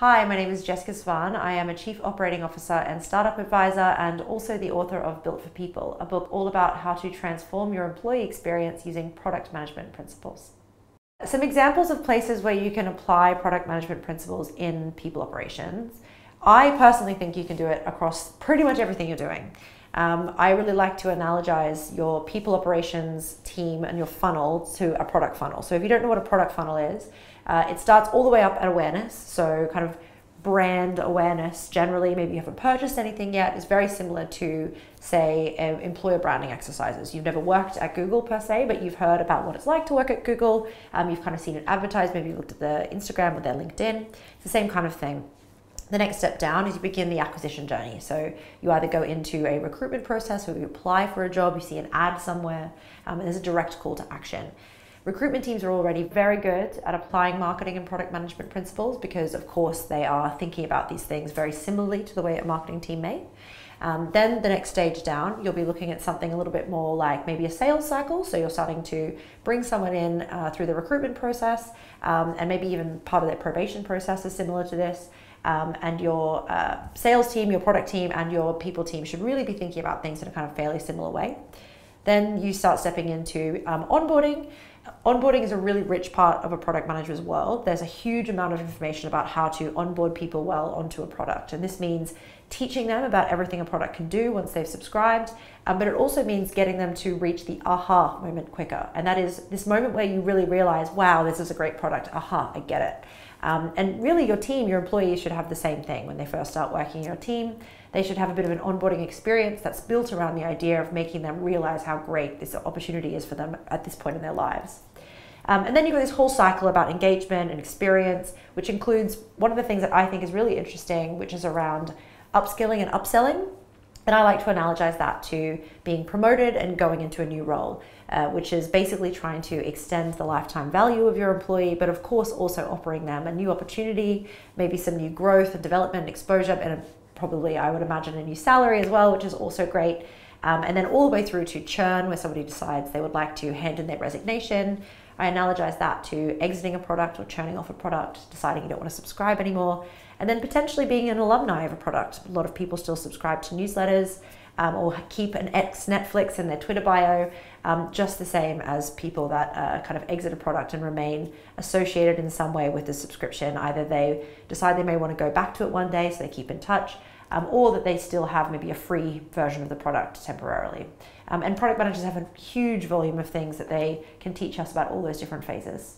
Hi, my name is Jessica Zwaan. I am a Chief Operating Officer and Startup Advisor and also the author of Built for People, a book all about how to transform your employee experience using product management principles. Some examples of places where you can apply product management principles in people operations. I personally think you can do it across pretty much everything you're doing. I really like to analogize your people operations team and your funnel to a product funnel. So if you don't know what a product funnel is, it starts all the way up at awareness. So kind of brand awareness generally, maybe you haven't purchased anything yet, is very similar to, say, employer branding exercises. You've never worked at Google per se, but you've heard about what it's like to work at Google. You've kind of seen it advertised, maybe you looked at their Instagram or their LinkedIn. It's the same kind of thing. The next step down is you begin the acquisition journey. So you either go into a recruitment process or you apply for a job, you see an ad somewhere, and there's a direct call to action. Recruitment teams are already very good at applying marketing and product management principles because, of course, they are thinking about these things very similarly to the way a marketing team may. Then the next stage down, you'll be looking at something a little bit more like maybe a sales cycle. So you're starting to bring someone in through the recruitment process, and maybe even part of their probation process is similar to this. And your sales team, your product team, and your people team should really be thinking about things in a kind of fairly similar way. Then you start stepping into onboarding. Onboarding is a really rich part of a product manager's world. There's a huge amount of information about how to onboard people well onto a product. And this means teaching them about everything a product can do once they've subscribed. But it also means getting them to reach the aha moment quicker. And that is this moment where you really realize, wow, this is a great product. Aha, I get it. And really your team, your employees should have the same thing when they first start working in your team. They should have a bit of an onboarding experience that's built around the idea of making them realize how great this opportunity is for them at this point in their lives. And then you've got this whole cycle about engagement and experience, which includes one of the things that I think is really interesting, which is around upskilling and upselling. And I like to analogize that to being promoted and going into a new role, which is basically trying to extend the lifetime value of your employee, but of course also offering them a new opportunity, maybe some new growth and development and exposure, and probably I would imagine a new salary as well, which is also great. And then all the way through to churn, where somebody decides they would like to hand in their resignation. I analogize that to exiting a product or churning off a product, deciding you don't want to subscribe anymore, and then potentially being an alumni of a product. A lot of people still subscribe to newsletters or keep an ex-Netflix in their Twitter bio, just the same as people that kind of exit a product and remain associated in some way with the subscription. Either they decide they may want to go back to it one day, so they keep in touch, or that they still have maybe a free version of the product temporarily. And product managers have a huge volume of things that they can teach us about all those different phases.